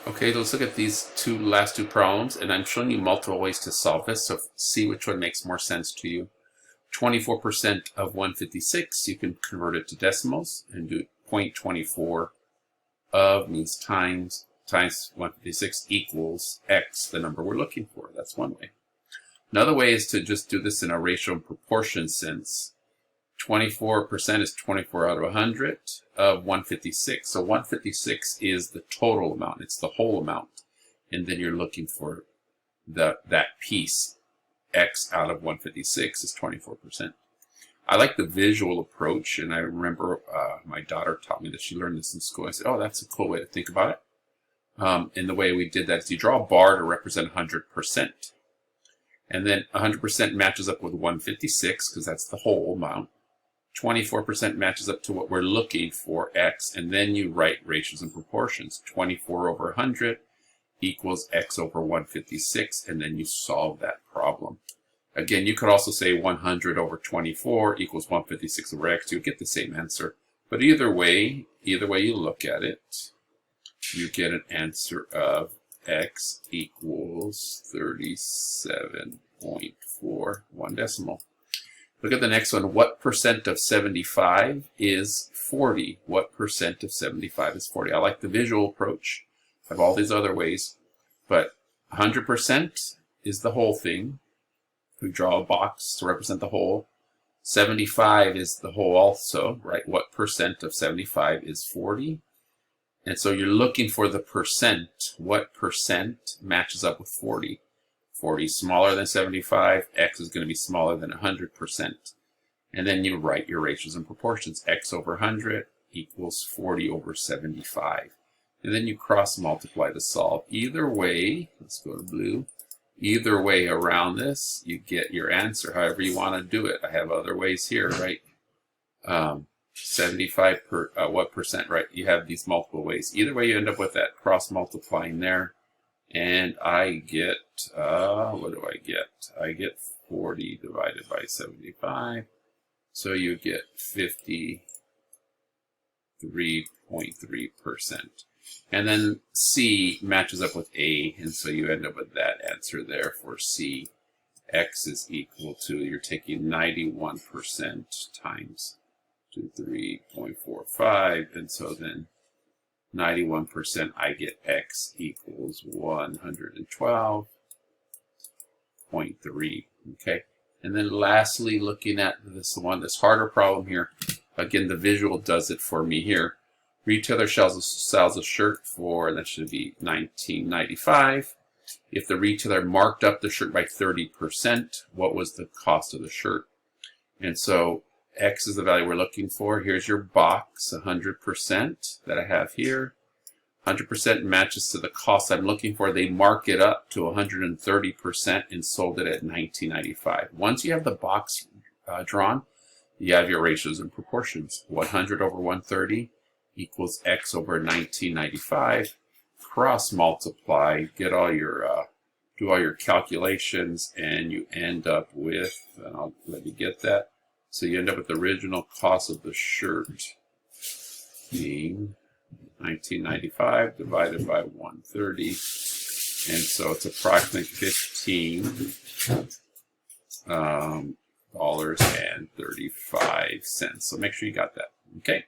Okay, let's look at these last two problems, and I'm showing you multiple ways to solve this, so see which one makes more sense to you. 24% of 156, you can convert it to decimals and do 0.24 of means times 156 equals x, the number we're looking for. That's one way. Another way is to just do this in a ratio and proportion sense. 24% is 24 out of 100 of 156. So 156 is the total amount. It's the whole amount. And then you're looking for that piece. X out of 156 is 24%. I like the visual approach, and I remember my daughter taught me that she learned this in school. I said, oh, that's a cool way to think about it. And the way we did that is you draw a bar to represent 100%. And then 100% matches up with 156 because that's the whole amount. 24% matches up to what we're looking for, x, and then you write ratios and proportions. 24 over 100 equals x over 156, and then you solve that problem. Again, you could also say 100 over 24 equals 156 over x. You get the same answer. But either way you look at it, you get an answer of x equals 37.4, one decimal. Look at the next one. What percent of 75 is 40? What percent of 75 is 40? I like the visual approach. I have all these other ways. But 100% is the whole thing. We draw a box to represent the whole. 75 is the whole also, right? What percent of 75 is 40? And so you're looking for the percent. What percent matches up with 40? 40 is smaller than 75, x is going to be smaller than 100%. And then you write your ratios and proportions. X over 100 equals 40 over 75. And then you cross multiply to solve. Either way, let's go to blue. Either way around this, you get your answer, however you want to do it. I have other ways here, right? 75 what percent, right? You have these multiple ways. Either way, you end up with that cross multiplying there. And I get, what do I get? I get 40 divided by 75. So you get 53.3%. And then C matches up with A, and so you end up with that answer there for C. X is equal to, you're taking 91% times 3.45, and so then 91%, I get x equals 112.3. Okay, and then lastly, looking at this harder problem here. Again, the visual does it for me here. Retailer sells a shirt for, that should be $19.95. If the retailer marked up the shirt by 30%, what was the cost of the shirt? And so x is the value we're looking for. Here's your box, 100% that I have here. 100% matches to the cost I'm looking for. They mark it up to 130% and sold it at $19.95. Once you have the box drawn, you have your ratios and proportions. 100 over 130 equals x over 19.95. Cross multiply, get all your do all your calculations, and you end up with, and I'll let you get that. So you end up with the original cost of the shirt being $19.95 divided by 130, and so it's approximately $15.35. So make sure you got that. Okay.